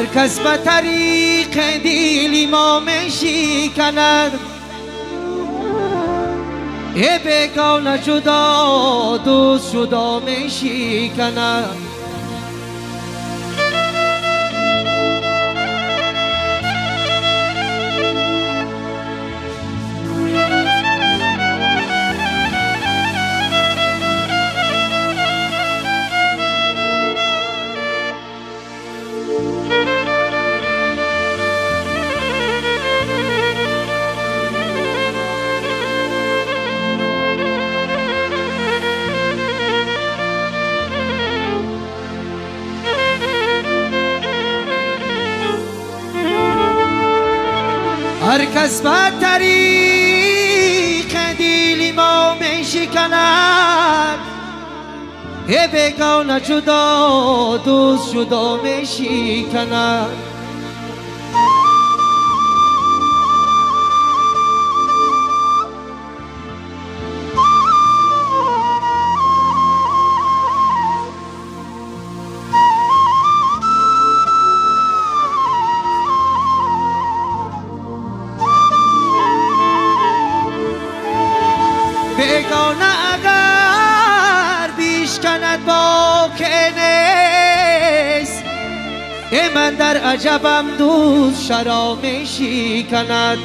هر کس به طریق دیلی ما میشکند ای بیگانه جدا دوست جدا میشکند هر کس به طریق دیلی ما میشکند ای بیگانه جدا دوست جدا میشکند بیگانه اگر بیشکند با که نیست ای من در عجبم دوست شرا میشکند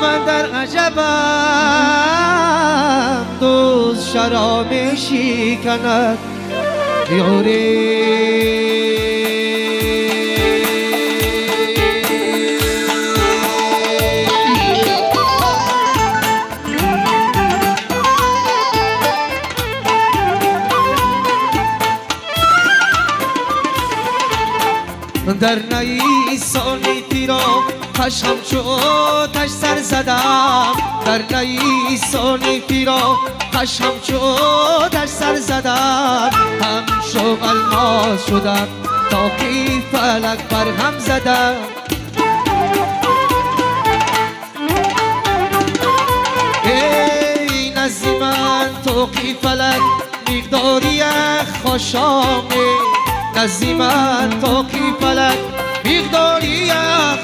من در عجبم دوست شرا میشکند یوری در نیسانی تیرا خشم شدش سر زدم در نیسانی تیرا خشم شدش سر زدم هم شو الماس شدم تا کی فلک بر هم زدم ای نزدی من تو کی فلک مقداری خوشامه نزدی من تو کی فلک مقداری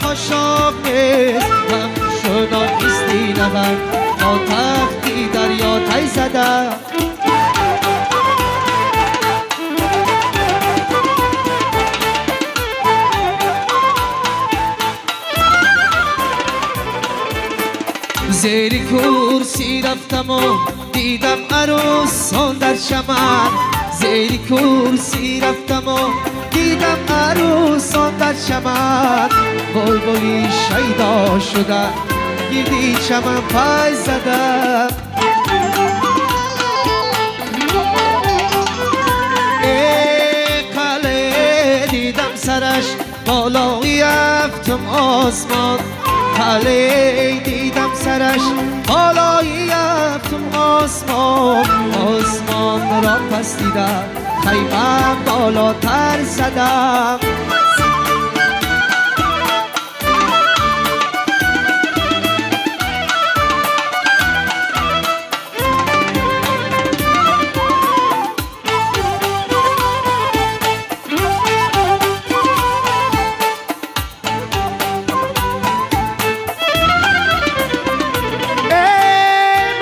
خوشاب نیست هم شنا ایستی نبن تا تختی دریا تای زدم زیر کرسی رفتم و دیدم عروسان در چمن زیر کرسی رفتم و دیدم عروسان در چمن بلبلی شیدا شدن گیردی چمن پای زدم ای قله دیدم سرش بالای هفتم آسمان قله دیدم سرش بالای هفتم آسمان آسمان را پس دیدم خیمم بالاتر زدم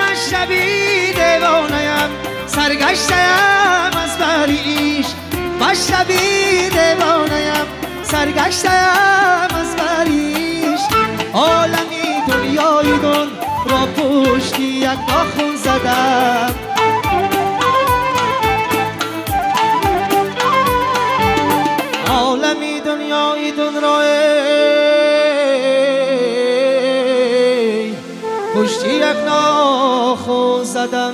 من شبی دیوانه‌ام سرگشته‌ام از بریش من شبی دیوانه‌ام سرگشته‌ام از بریش عالمی دنیای دون را پشتی یک ناخون زدم عالمی دنیای دون را پشتی یک ناخون زدم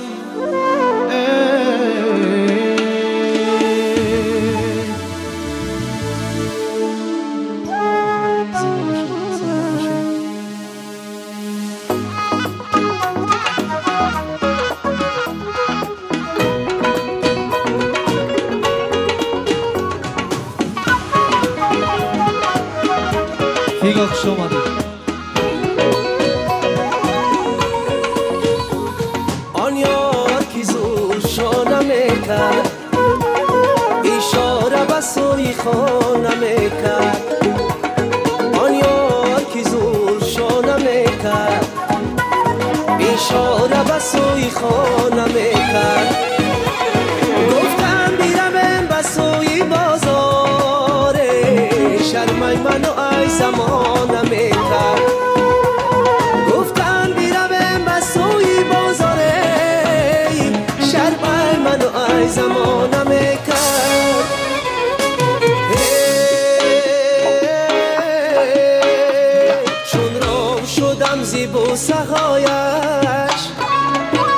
کرد اشاره به سوی خانه میکرد آن یار که زور شانه میکرد اشاره به سوی خانه میکرد گفتم بیرم به سوی بازار شرمای منو ای زمانه میکرد گفتم بیرم به سوی بازار شرمای منو ای زمانه میکرد چون رام شدم زی بوسه هایش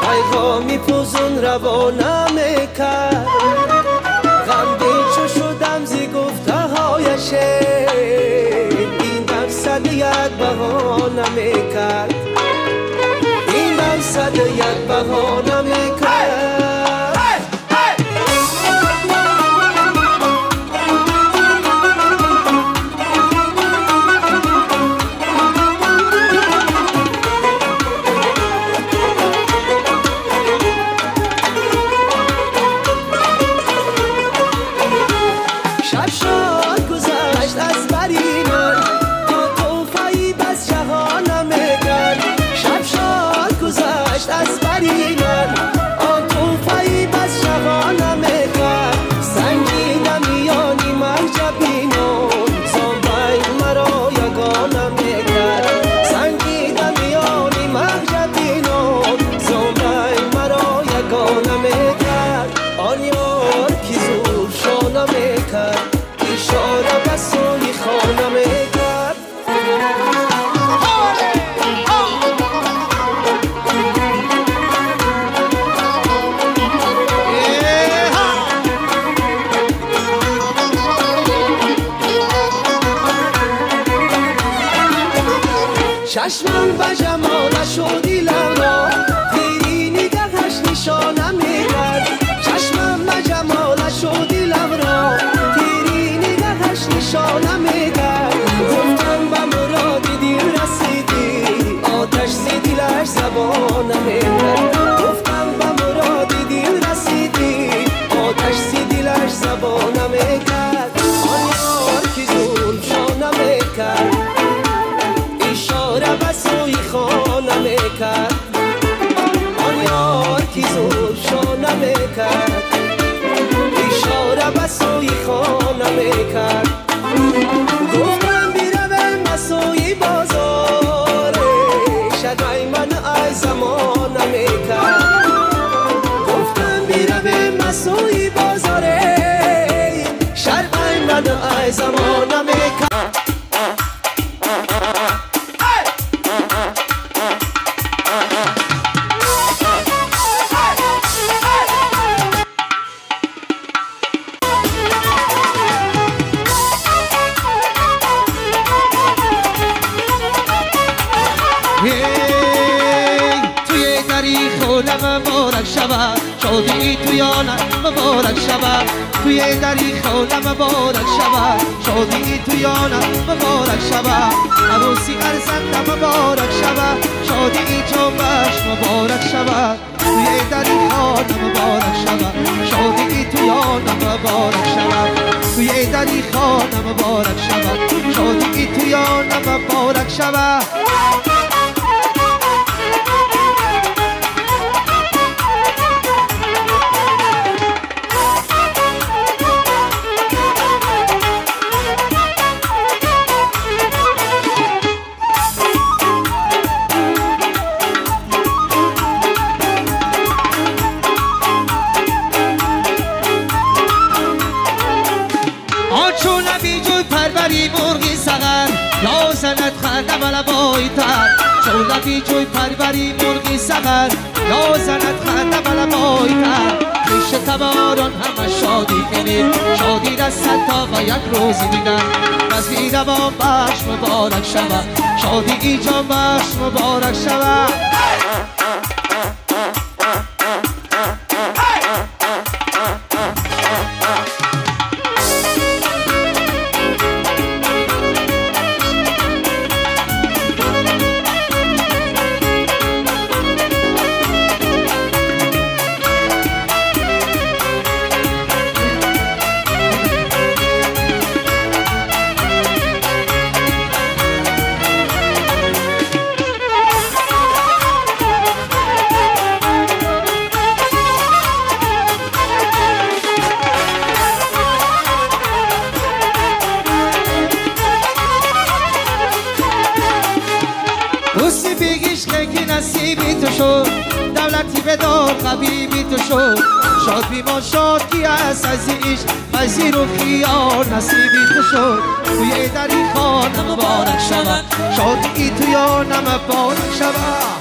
پیغامی فزون روانه میکرد غمگین چو شدم زی گفته هایش این مقصد یک بهانه میکرد این مقصد یک بهانه میکرد شب شاد گذشت از بری من تا توفایی بس جهانه میکرد شب شاد گذشت از بری من آن توفایی بس جهانه میکرد سنگینم میانی مرجبینان زنبای مرا یگانه میکرد سنگینم میانی مرجبینان زنبای مرا یگانه میکرد آن یار که زور شانه میکرد اشاره به سوی خانه میکرد چشمم به جمالش و دیلم را تیری نگهش نشانه میکرد چشمم به جمالش و دیلم را تیری نگهش نشانه میکرد گفتم به مراد دل رسیدی آتش زی دلش زبانه میکرد گفتم به مراد دل رسیدی آتش زی دلش زبانه میکرد آن یار که زول شانه میکرد اشاره به سوی خانه میکرد آن یار که زور شانه میکرد اشاره به سوی خانه میکرد گفتم بیرم به سوی بازار شدای من ای زمانه میکرد گفتم بیرم به سوی بازار شدای من ای زمانه میکرد توی دری خودم مبارک شود شادی توی آنم مبارک شود توی دری خودم مبارک شود شادی توی آنم مبارک شود عروسی ارزنده مبارک شود شادی جنبش مبارک شود توی دری خودم مبارک شود شادی توی آنم مبارک شود توی دری خودم مبارک شود شادی توی آنم مبارک شود پروری مرغی سغر یا زند خنده بلا بایتر چون لبی جوی پروری مرغی سغر یا زند خنده بلا بایتر پیش تباران همه شادی کنید شادی دست تا و یک روزی دیدن از بیروان بخش مبارک شود شادی ایجان بخش مبارک شود زندگی نصیبی تو شد دولتی بدار قبیبی تو شد شاد بیمان شاد کی است عزیز وزیر و خیار نصیبی تو شد توی دری خانه مبارک شود شادی تو یا مبارک شود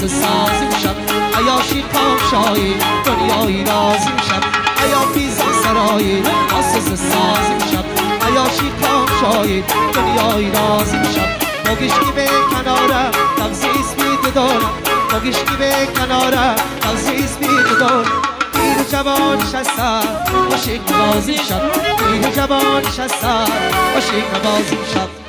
سازی شب عیاشی کامشایی دنیایی رازی شب عیا پیزان سرایی آساس سازی شب عیاشی کامشایی دنیایی رازی شب موگشکی به کناره تغزیز بیت دارم موگشکی به کناره تغزیز بیت دارم پیر جوان شستر عاشق نوازی شب پیر جوان شستر عاشق نوازی شب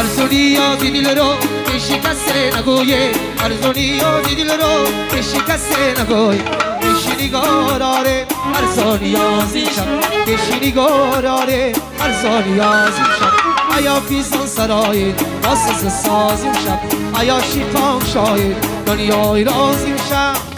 ارزونی دل رو که شکسته نگویه ارزونی دل رو که شکسته نگویه کشی نگاراره ارزانی آزی شب کشی نگاراره ارزانی آزی شب عیا پیزان سرای واسس سازی شب عیا شیطان شاید دنیای رازی شب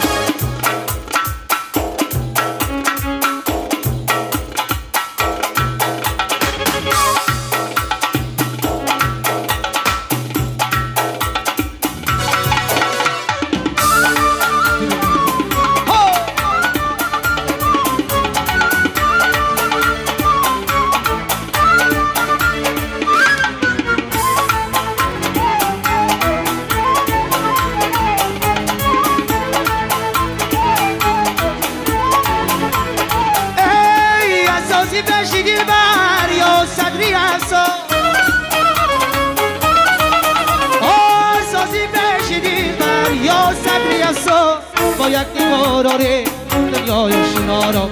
با یک نگاراره دنیای شنارا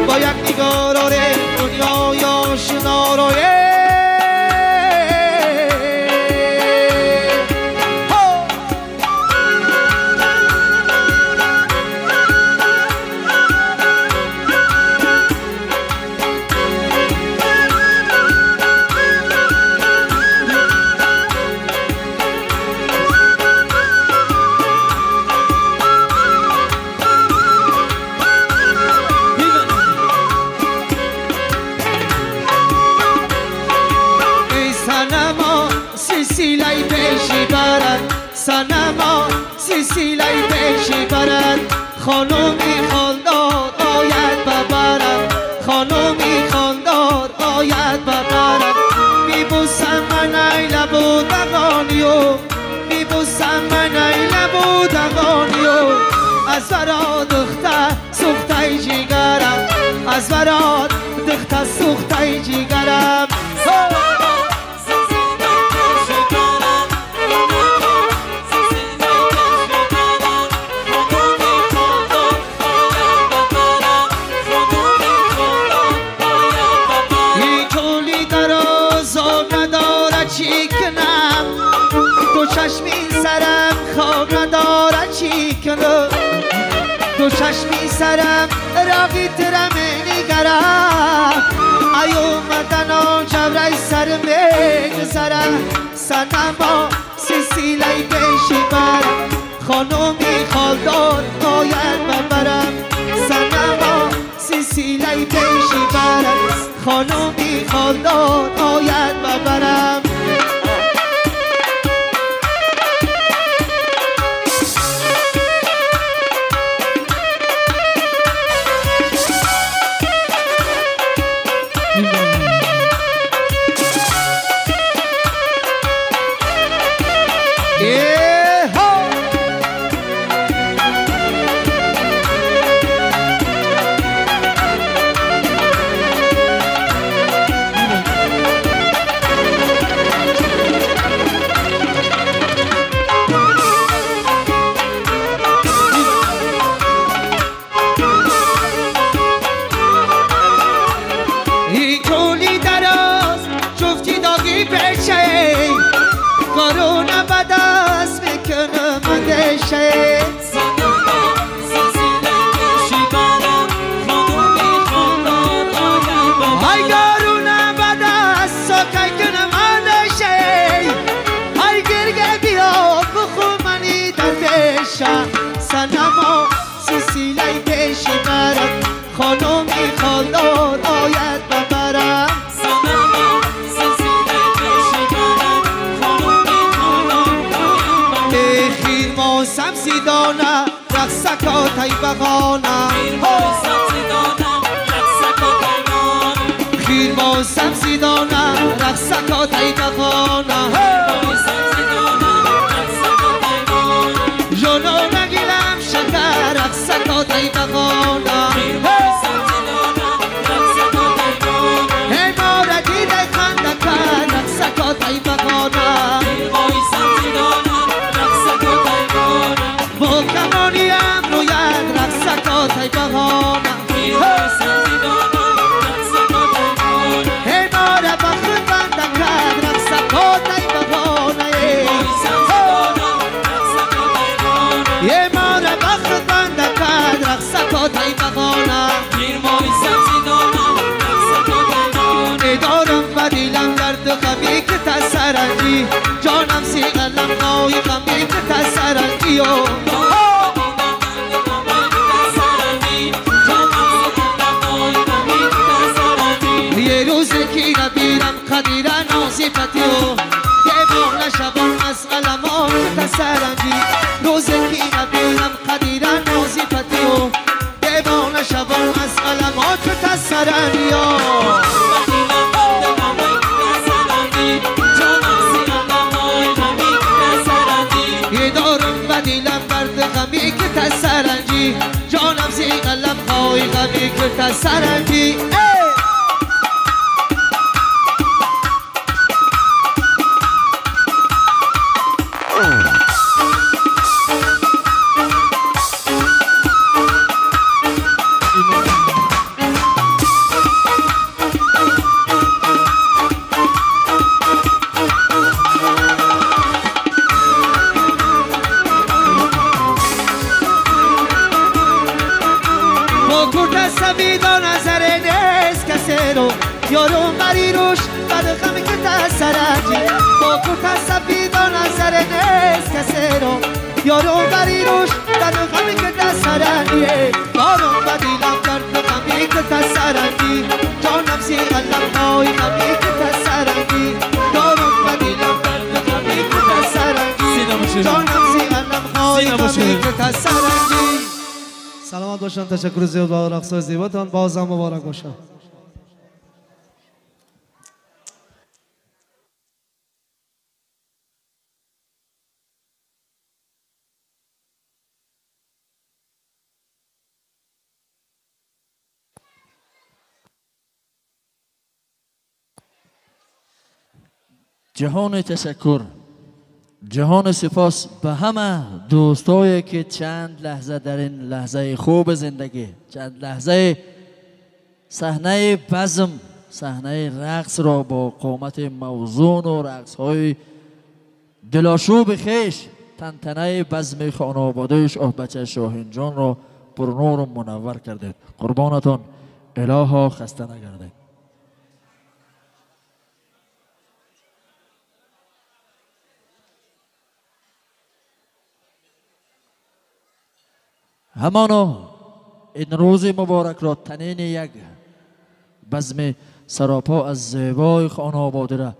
با یک نگاراره دنیای شنارا سیلای پیشی برد سنما سیلای پیشی برد خانومی خاندار آید ببرد خانومی خاندار آید ببرد میبوسم من ای لبودگانیو میبوسم من ای لبودگانیو از برا دختر سوخته جیگرم از برا دختر سوخته جیگرم چشمی سرم خواب نداره چی کنه تو چشمی سرم راقی ترم نگرم ای اومدن و جبرای سرم بگذرم سنما سیلای پیشی برم خانومی خالدار باید ببرم سنما سیلای پیشی برم خانومی خالدار باید ببرم کرونا بعد از میکنم اندشه ما سبزی دانه رقصکا تیبغانه خیر ما سبزی دانه رقصکا تیبغانه جانو نگیرم شکر رقصکا تیبغانه هی ما را دیده خنده کن رقصکا تیبغانه با کمانیم روید رقصکا تیبغانه هی ما را بخود بنده کن رقصکا تیبغانه یه ما را بخود بنده کن رقصکا تیبغانه ندارم و دیلم درد غمی که تسرنجی جانم سیغلم نای غمی که تسرنجی یه روز کی نبیرم قدیر نازیفتی یه باغ نشبم از علمان که تسرنجی روز کی نبیرم قدیر نازیفتی یه باغ نشبم از علمان که تسرنجی یه دارم و دیلم برد غمی که تسرنجی جانم سیغلم خواهی غمی که تسرنجی یارو مری روش بعد غمی که تسرنجی با کتا سفید و نظر نیست کسی رو یارو مری روش بعد غمی که تسرنجی یارو بدیلم درد غمی که تسرنجی جانم سی قلم های غمی که تسرنجی یارو بدیلم درد غمی که تسرنجی جانم سی قلم های غمی که تسرنجی. سلامت باشن، تشکر زیاد با رقصای زیباتان، بازم مبارک باشن. جهان تشکر، جهان سپاس به همه دوستایی که چند لحظه در این لحظه خوب زندگی، چند لحظه صحنه بزم، صحنه رقص را با قامت موزون و رقص های دلاشوب خیش، تنتنه بزم خانواده شاه بچه شاهین جان را پرنور و منور کردید. قربانتان، الها خسته نگردید. همانا این روز مبارک را تنین یک بزم سراپا از زیبای خانواده را